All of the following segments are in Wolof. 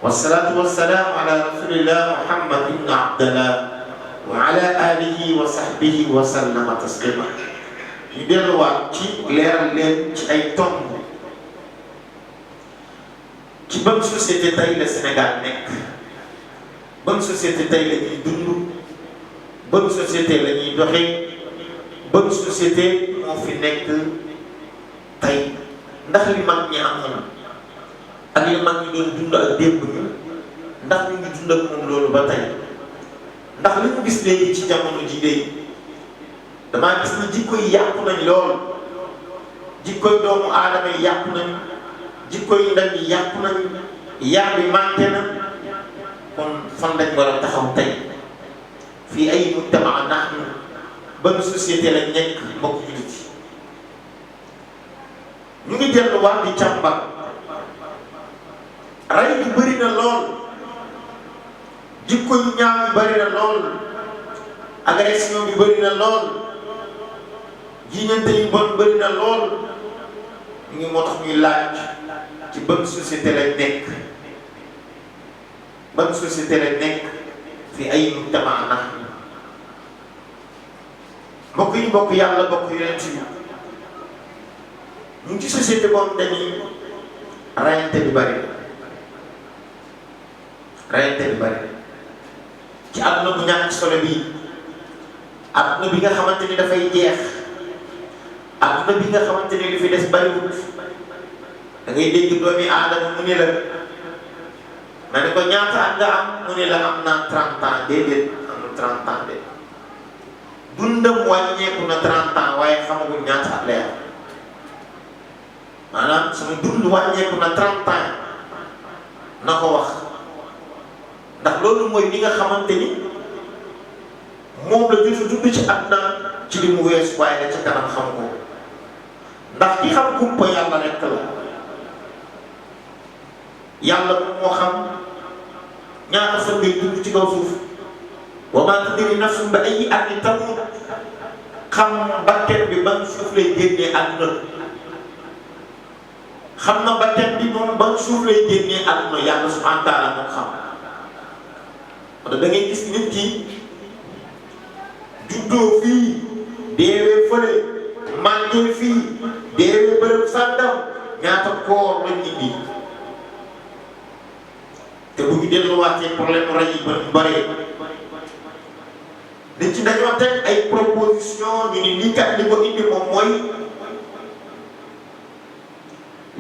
والصلاة والسلام على رسول الله محمد بن عبد الله وعلى آله وصحبه وسلم تسليما. ñu delluwaat ci leeral leen ci ay tomb ci ban société tey la Sénégal nekk, ban société tey la ñuy dund, ban société la ñuy doxee, ban société moo fi nekk tey. Ndax li mag ñi amoon ak li mag ñi doon dund ak démb ñu ndax ñu ngi dund ak moom loolu ba tey. Ndax li mu gis léegi ci jamono ji léegi damaa gis ni jikko yi yàqu nañ lool, jikko yi doomu aadama yi yàqu nañ, jikko yi ndaw yi yàqu nañ, yar bi manqué na. kon fan lañ war a taxaw tey fii ay mujtama nahnu ban société lañ nekk mbokk jullit yi. ñu ngi delluwaat di càmbar rey bi bëri na lool, jikko yu ñaaw yi bëri na lool, agression bi bëri na lool, jiñante yu bon bëri na lool. ñu ngi moo tax ñuy laaj ci ban société lañ nekk, ban société lañ nekk fi ay mujtama nahnu. mbokk yi mbokk yàlla bokk yonent yi ñu ngi ci société boobu dañuy rayante bi bëri, rayante bi bëri ci àdduna bu ñàkk solo bii, àdduna bi nga xamante ni dafay jeex, àdduna bi nga xamante ni li fi des bariwut. da ngay dégg doomi aadama mu ni la nga ne ko ñaata at nga am mu ni la am naa 30 ans. déedéet amul 30 ans de dundam wàññeeku na 30 ans waaye xamagul ñaata at lay am. maanaam sama dund wàññeeku na 30 ans na ko wax, ndax loolu mooy li nga xamante ni moom la jot a dund ci àdduna ci li mu weesu, waaye la ca kanam xam ko. ndax ki xam kumpa yàlla rekk la, yàlla moom moo xam ñaata fan ngay dund ci kaw suuf. wa maa tadri nafsun bi ayyi ardin tamut, xam bakkan bi ban suuf lay génnee àdduna, xam na bakkan bi moom ban suuf lay génnee àdduna, yàlla subhaanahu wa taala moo xam. wala da ngay gis nit ki juddoo fii deewee fële, màggee fii deewee bërëb sàndam, ñaata koor lañ indi. te bu ñu delluwaatee problème rey yi ba bëree nit ci dañoo teg ay proposition ñu ni lii kat li ko indi moom mooy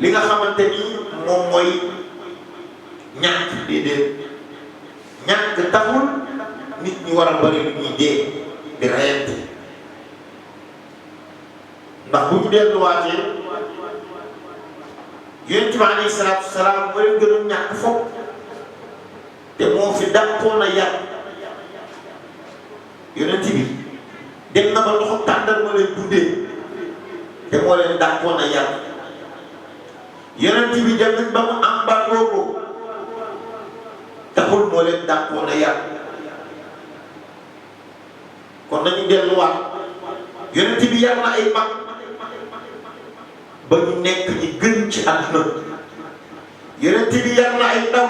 li nga xamante ni moom mooy ñàkk. déedéet, ñàkk taxul nit ñi war a bëri lu ñuy dee di reyante. ndax bu ñu delluwaatee yonent bi alayhi salaatu wasalaam moo leen gënoon ñàkk fopp te moo fi dàqoon a yar. yonent bi dem na ba ndoxu tàndal ma leen dundee te moo leen dàqoon a yar. yonent bi dem nañ ba mu embargo ko taxul moo leen dàqoon a yar. kon nañu delluwaat, yonent bi yar na ay mag ba ñu nekk ñi gën ci àdduna. yonent bi yar na ay ndaw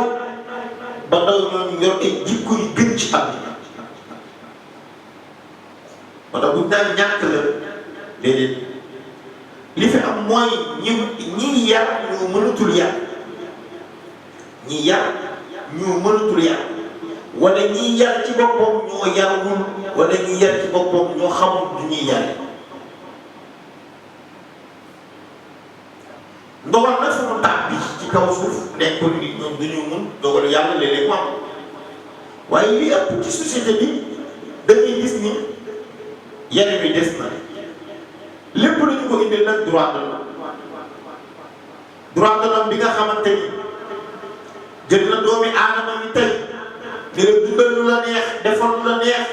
ba ndaw ñooñu yor ay jikko yu gën ci àdduna. moo tax buñ daan ñàkk la déedéet, li fi am mooy ñi yar ñu mënatul yar, ñi yar ñu mënatul yar, wala ñi yar ci boppam ñoo yarul, wala ñi yar ci boppam ñoo xamul du ñuy yar. ndogal nag fu mu tàbbi ci kaw suuf nekkul nit ñoom duñu mun dogalu yàlla léeg-léeg mu am, waaye li ëpp ci société bi dañuy gis ni yenn bi des na. lépp lu ñu ko indil nag droit de l'homme, droit de l'homme bi nga xamante ni jël na doomi aadama yi tey di la dundal lu la neex, defal lu la neex,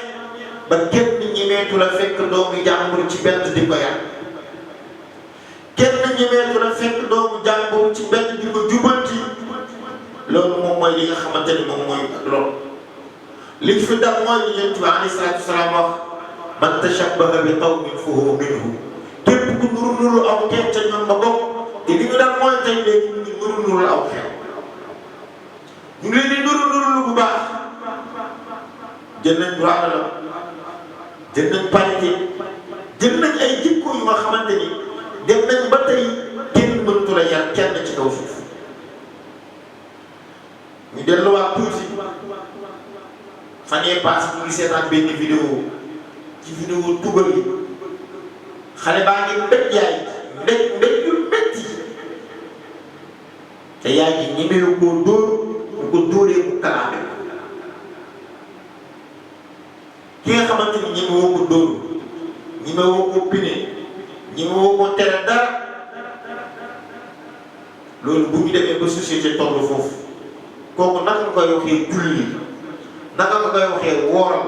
ba kenn ñemeetu la fekk doomu jàmbur ci benn di ko yar, kenn ñemeetu la fekk doomu jàmbur ci benn di ko jubanti. loolu moom mooy li nga xamante ni moom mooy loolu. li fi dal mooy li Yonent bi alayhi salaatu wasalaam wax man tashabbaha bi qawmin fa huwa minhum. képp ku nuru aw xeet ca ñoom nga bokk. te li ñu daan mooy tey léegi ñu ngi nuru aw xeet. ñu ngi leen di nuru bu baax jël nañ droit de l'homme jël nañ parité jël nañ ay jikko yu nga xamante ni dem nañ ba tey kenn mënatu la yar kenn ci kaw suuf ñu delluwaat tuuti fan yee paase ñu ngi seetaan benn vidéo ci vidéo tugal yi xale baa ngi mbéj yaay mbéj yu métti te yaay ji ñemewu koo dóor bu ko dóoree mu kalaame ki nga xamante ni ñemewoo ko dóor ñemewoo ko pine ñemewoo ko tere dara loolu bu ñu demee ba société tollu foofu kooku naka nga koy waxee julli naka nga koy waxee wooral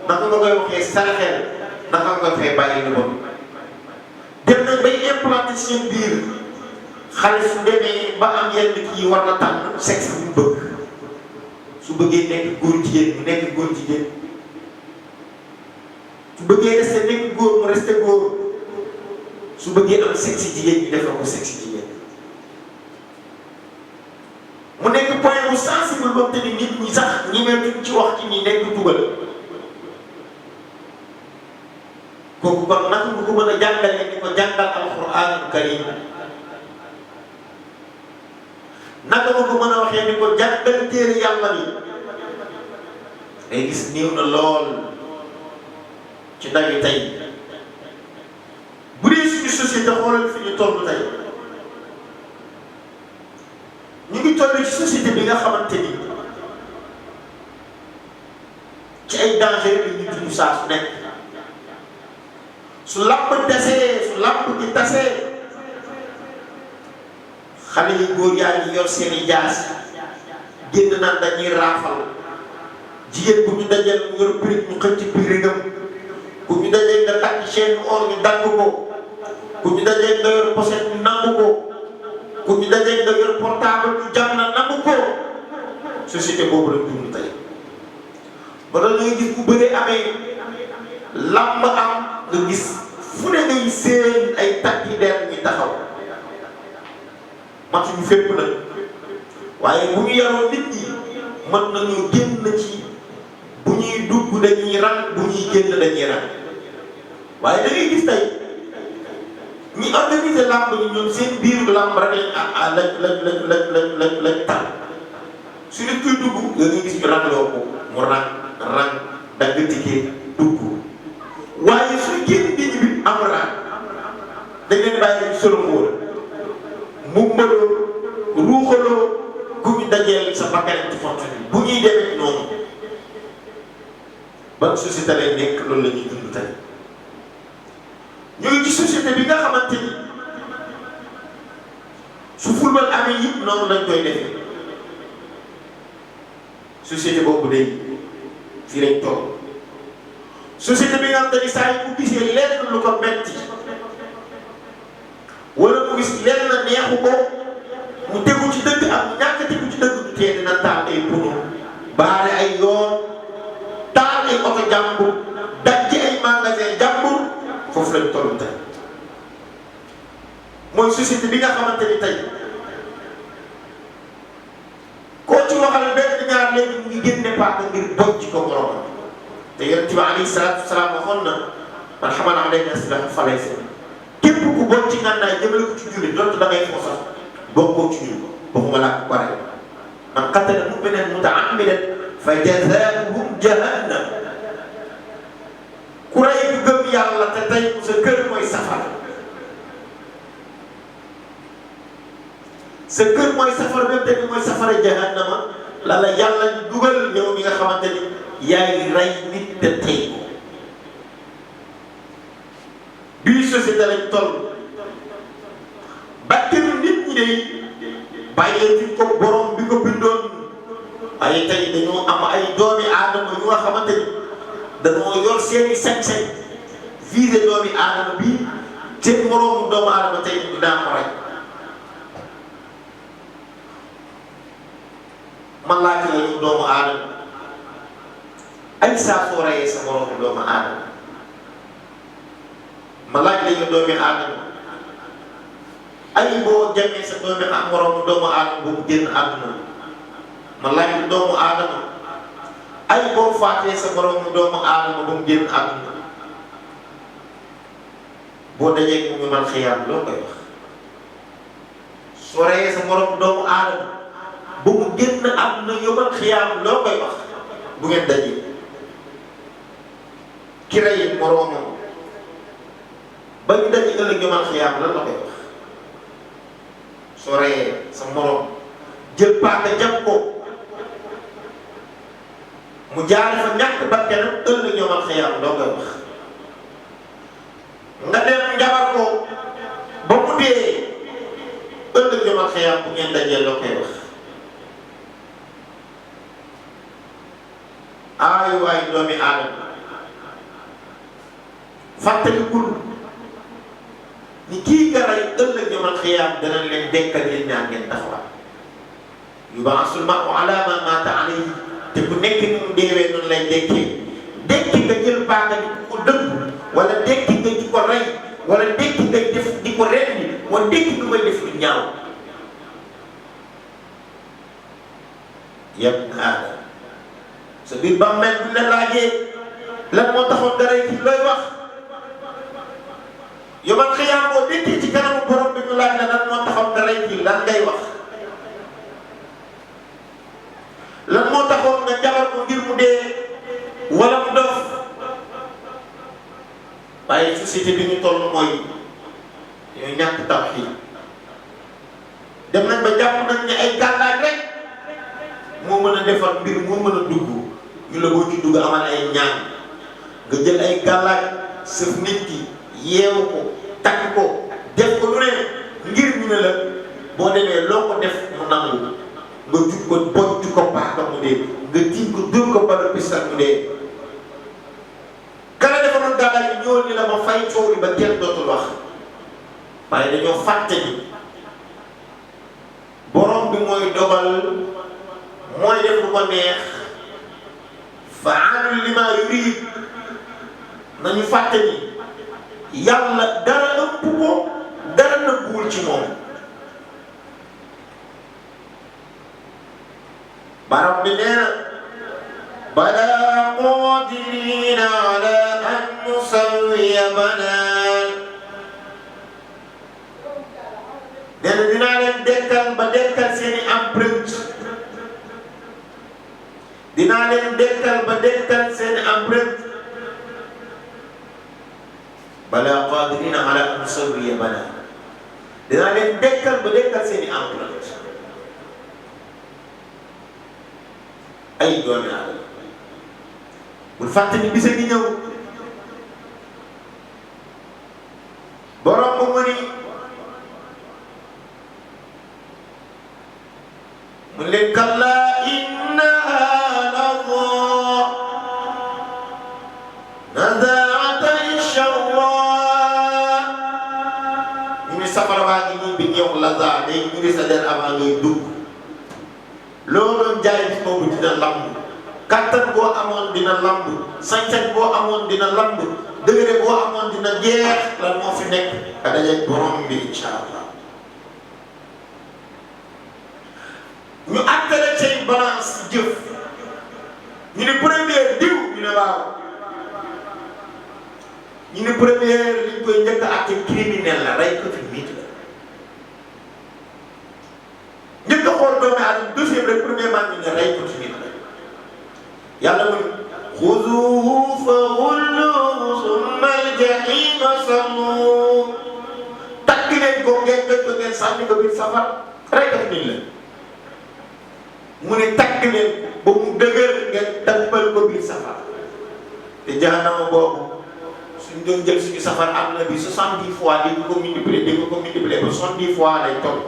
naka nga koy waxee saraxeel naka nga koy waxee bàyyi lu bon dem nañ bay implanté seen biir xale su demee ba am yenn kii war na tànn sexe bu mu bëgg su bëggee nekk góor jigéen mu nekk góor jigéen su bëggee resté nekk góor mu resté góor su bëggee am sexe jigéen ñi defal ko sexe jigéen mu nekk point bu sensible boobu te ni nit ñi sax ñi meetuñ ci wax ci ñi nekk tugal kooku kon naka nga ko mën a jàngale ni ko jàngal alxuraanul karim naka nga ko mën a waxee ni ko jàngal téere yàlla bi day gis néew na lool ci ndaw yi tey bu dee suñu société xoolal fi ñu toll tey ñu ngi toll ci société bi nga xamante ni ci ay danger yi ñu dund saa su nekk su làmb tasee su làmb di tasee xale yu góor yaa ngi yor seeni jaas génn naan dañuy raafal jigéen bu ñu dajeel mu yor prix ñu xëcc pirigam ku ñu dajeel nga takk chaîne or ñu dagg ko ku ñu dajeel nga yor pochette ñu nangu ko ku ñu dajeel nga yor portable ñu jam na nangu ko société boobu la dund tey ba doon nga gis bu bëree amee làmb am nga gis fu ne ngay seen ay takki der ñi taxaw matuñu fépp nag waaye bu ñu yaroo nit ñi mën nañu génn ci bu ñuy dugg dañuy ran bu ñuy génn dañuy ran waaye da ngay gis tey ñi organiser làmb ñi ñoom seen biir làmb rek lañ tal su nit kuy dugg nga ngay gis ñu rangloo ko mu rang dagg ticket dugg waaye su génn nit ñi bi am rang dañ leen bàyyi ñu solo wóor mu mbaloo ruuxaloo ku ñu dajeel sa bakkan ci fonction bi bu ñuy demee noonu ban société lay nekk loolu la ñuy dund tey ñu ngi ci société bi nga xamante ni su football amee yëpp noonu lañ koy defee société boobu day fii lañ toog société bi nga xam te ni saa yi bu gisee lenn lu ko metti wala mu gis lenn neexu ko mu tegu ci dëgg ak ñàkk tegu ci dëgg du tee dina taal ay pono baare ay yoon taal ay oto jàmbur daj ci ay magasin jàmbur foofu lañ toll tey mooy société bi nga xamante ni tey koo ci waxal benn ñaar léegi mu ngi génne paaka ngir boj ci ko borom te yonent bi alayhi salaatu wasalaam waxoon na man xamal alayna silaha falaysa képp ku bon ci ngànnaay jëmale ko ci jullit donte da ngay foofa bokkoo ci ñun waxuma laa ko pare man qatala mu'minan muta'ammidan fa jazaa'uhu jahannam ku rey ku gëm yàlla te tey sa kër mooy safara sa kër mooy safara même te mooy safara jahannama la la yàlla dugal yow mi nga xamante ni yaay rey nit te tey ko bii société lañ toll bakkanu nit ñi day bàyyee fi ko borom bi ko bindoon waaye tey dañoo am ay doomi aadama yu nga xamante ni dañoo yor seeni sañ-sañ visé doomi aadama bi seen moroomu doomu aadama tey dinaa ko rey man laaj la ñu doomu aadama ay saa soo reyee sa moroomu doomu aadama ma laaj la ñu doomi aadama ay boo jamee sa doomi ak moroomu doomu aadama bu mu génn àdduna ma laaj doomu aadama ay boo faatee sa moroomu doomu aadama ba mu génn àdduna boo dajee mu ngi man xiyaam loo koy wax soo reyee sa moroomu doomu aadama ba mu génn àdduna yomal xiyaam loo koy wax bu ngeen dajee ki rey moroomam ba ñu daje ëllëg yomal xiyaam lan la koy wax soo reyee sa moroom jël paaka jam ko mu jaare fa ñàkk bakkanam ëllëg yomal xiyaam loo koy wax nga dem njabar ko ba mu dee ëllëg yomal xiyaam bu ngeen dajee loo koy wax ay waay doomi aadama fàttalikul ni kii nga rey ëllëg yomal xiyaam danañ leen dekkal yéen ñaar ngeen taxawaat yub'asul mar'u ala ma mata alayhi te ku nekk ni mu deewee noonu lay dekkee dekki nga jël paaka di ko dëgg wala dekki nga di ko rey wala dekki ngay def di ko rendi wala dekki nga koy def lu ñaaw yab na aadama sa biir bàmmeel bu la laajee lan moo taxoon nga rey kii looy wax yomal xiyaam boo dekkee ci kanamu borom bi ñu laaj la lan moo taxoon nga rey kii lan ngay wax lan moo taxoon nga jabar ko ngir mu dee wala mu dof waaye société bi ñu toll mooy ñooy ñàkk tawhiid dem nañ ba jàpp nañ ne ay gàllaaj rek moo mën a defar mbir moo mën a dugg ñu la boo ci dugg amal ay ñaan nga jël ay gàllaaj sëf nit ki yeewu ko takk ko def ko lu ne ngir ñu ne la boo demee loo ko def mu nangu nga jug ko bojj ko paaka mu dee nga tiim ko dóor ko balu pistal mu dee kala defaroon gàllaaj yi ñëwoon ni la ma fay coow li ba kenn dootul wax waaye dañoo fàtte ni borom bi mooy dogal mooy def lu ko neex fa'aalun limaa yuriid nañu fàtte ni yàlla dara ëpp ko dara nëbbuwul ci moom baram bi nee na balaa qaadiriina alaa an nusawwiya banaan nee na dinaa leen dekkal ba dekkal seeni empreinte dinaa leen dekkal ba dekkal seeni empreinte balaa qaadiriina alaa an nusawwiya banaan dinaa leen dekkal ba dekkal seeni empreinte ay doomi aadama bul fàtte ni bisa ngi ñëw borom mu ni mu leen kallaa innahaa lazaa nazaa'atan lishawwaa ñu ni safara baa ngi nii bi ñëw lazaa day ñu sa der avant ngay dugg loo doon jaay bis boobu dina lamb kattan boo amoon dina lamb sañ-sañ boo amoon dina lamb dëgëre boo amoon dina jeex lan moo fi nekk ka dajeeg borom bi incha allah ñu attale cay balance jëf ñu ne première diw ñu ne waaw ñu ne première liñ koy njëkk a atte criminel la rey ko fi nit la njëkk a xool doomu aadama deuxième rek premièrement ñu ne rey ko ci nit la yàlla mu ne xuzuuhu fa xulluuhu summa al-jahiima salluuhu takk leen ko ngeen gëj ko ngeen sànni ko biir safar rey ko nit la mu ne takk leen ba mu dëgër ngeen dabbal ko biir safar te jahannama boobu suñ doon jël suñu safar am na bi 70 fois di ko multiplier di ko multiplier ba 70 fois lay toll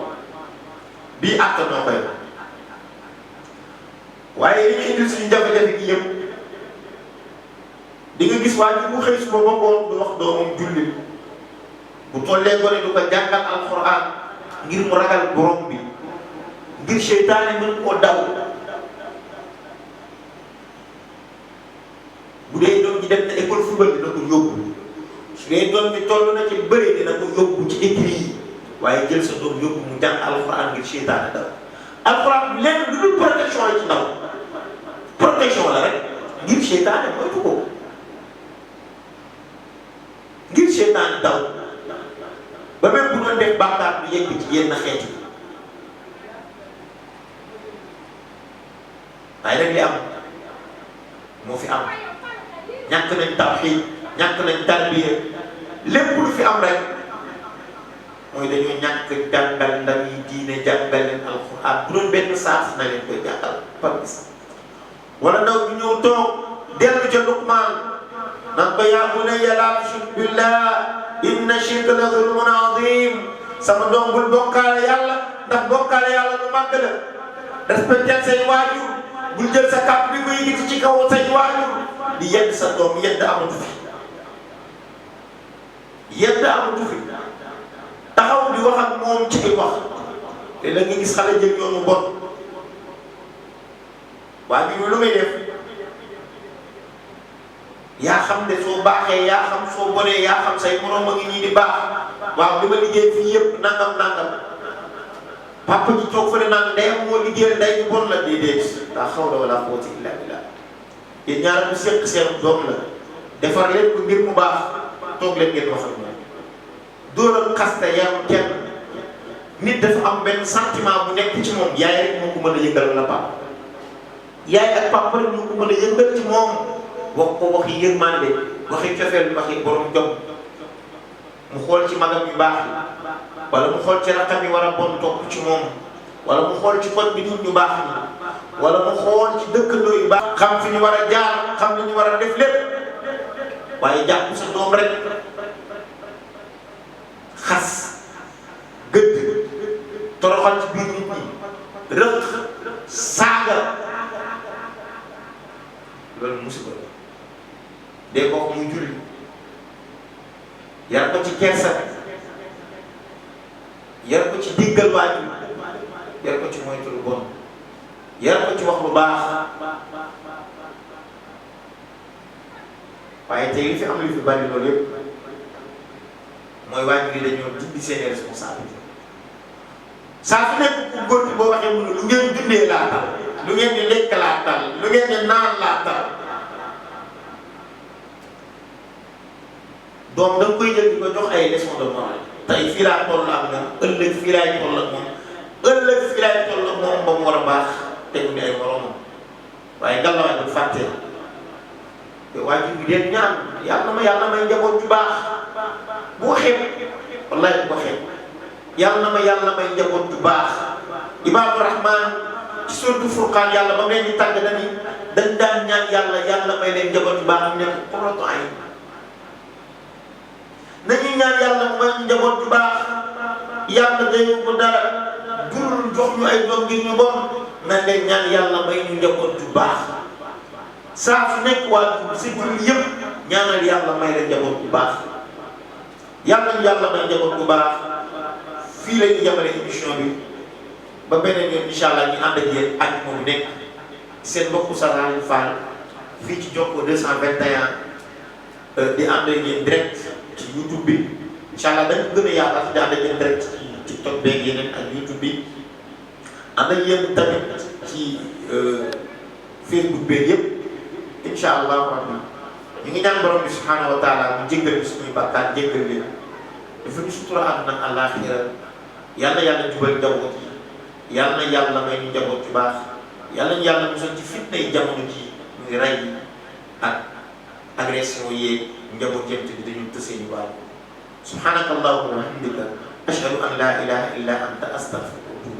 bii àtt noo koy waaye li ñu indil suñu jafe-jafe gi yëpp di nga gis waa ji mu xëy suba ba ngoon du wax doomam jullit bu tollee gone du ko jàngal alxuraan ngir mu ragal borom bi ngir seytaane mën koo daw bu dee doom ji dem na école football dina ko yóbbu su dee doom ji toll na ci bëre dina ko yóbbu ci écrit yi waaye jël sa doom yóbbu mu jàng alxuraan ngir seytaane daw alxuraan lenn lu dul protection la ci ndaw protection la rek ngir seytaane moytu ko ngir seytaane daw ba même bu doon def bàkkaar bi yegg ci yenn xeet yi waaye nag li am moo fi am ñàkk nañ tawxiid ñàkk nañ tarbiya lépp lu fi am rek mooy dañoo ñàkk jàngal ndaw yi diine jàngal leen alxuraan bu doon benn saaf na leen koy jàngal par bis wala ndaw bi ñëw toog dellu ca Luqmaan naan ko yaa bunayya laa tushrik billah inna shirka la zulmun azim sama doom bul bokkaale yàlla ndax bokkaale yàlla lu màgg la respecté say waajur bul jël sa kàpp bi ko yëkkati ci kaw say waajur di yedd sa doom yedd amatu fi yedd amatu fi taxaw di wax ak moom ci ay wax te la nga gis xale jël yoonu bon waa bi lu may def yaa xam ne soo baaxee yaa xam soo bonee yaa xam say moroom a ngi nii di baax waaw li ma liggéey fii yëpp nangam nangam papa ji toog fële naan ndeyam moo liggéeyal ndey ñu bon la déedéet daa xaw la wala quwwata illa billah yéen ñaar bu seq seen doom la defar leen ko ngir mu baax toog leen ngeen wax ak moom dóor ak xasta yam kenn nit dafa am benn sentiment bu nekk ci moom yaay rek moo ko mën a yëngal wala papa yaay ak papa rek moo ko mën a yëngal ci moom wax ko waxi yërmande waxi cofeel waxi borom jom mu xool ci magam yu baax yi wala mu xool ci rakkam yi war a bon topp ci moom wala mu xool ci kon bi nit ñu baax ñi wala mu xool ci dëkkandoo yu baax xam fi ñu war a jaar xam li ñu war a def lépp waaye jàpp sa doom rek xas gëdd toroxal ci biir nit ñi rëq saaga loolu musiba la dee ko muy julli yar ko ci kersa yar ko ci diggal waajur yar ko ci moytu lu bon yar ko ci wax lu baax waaye tey li fi am li fi bari loolu yëpp mooy waajur yi dañoo dindi seeni responsabilité saa su nekk ku góor boo waxee mu ne lu ngeen dundee laa tal lu ngeen di lekk laa tal lu ngeen di naan laa tal doom da nga koy jël di ko jox ay leçon de morale tey fii laa toll ak moom ëllëg fii laay toll ak moom ëllëg fii laay toll ak moom ba mu war a baax tegu ni ay moromam waaye ngallaawaay bu fàttee te waajur bi dee ñaan yàlla na may njaboot ju baax bu ko xeeb wallahi bu ko xeeb yàlla na may njaboot ju baax Ibaadu Rahmaan ci suratu Furqaan yàlla ba mu leen di tàgg dañ daan ñaan yàlla may leen njaboot ju baax ñu nekk qurratu ayn nañuy ñaan yàlla may ñu njaboot ju baax yàlla dañu ko dara jurul jox ñu ay doom ngir ñu bon nañ leen ñaan yàlla may ñu njaboot ju baax saa su nekk waa si jur yëpp ñaanal yàlla may leen njaboot bu baax yàlla ñu yàlla may njaboot bu baax fii la ñu yemale émission bi ba beneen yoon incha allah ñu ànd ak yéen ak moom nekk seen mbokku Saraxu Fall fii ci Jokko 221 di ànd ak yéen direct ci YouTube bi incha allah dañ ko gën a yaatal di ànd ak yéen direct ci TikTok beeg yeneen ak YouTube bi ànd ak yéen tamit ci Facebook beeg yëpp incha allah rabbi ñu ngi ñaan borom bi subhanahu wa taala mu jéggal suñuy bàkkaar jéggal leen dafa ñu sutura àdduna ak àllaaxira yàlla yàlla jubal njaboot yi yàlla yàlla may ñu njaboot ju baax yàlla ñu yàlla musal ci fitna yi jamono ji muy rey ak agression yeeg njaboot yëpp bi dañu tësee ñu baax subhanaka allahumma wa bihamdika ashhadu an la ilaha illa anta astaghfiruka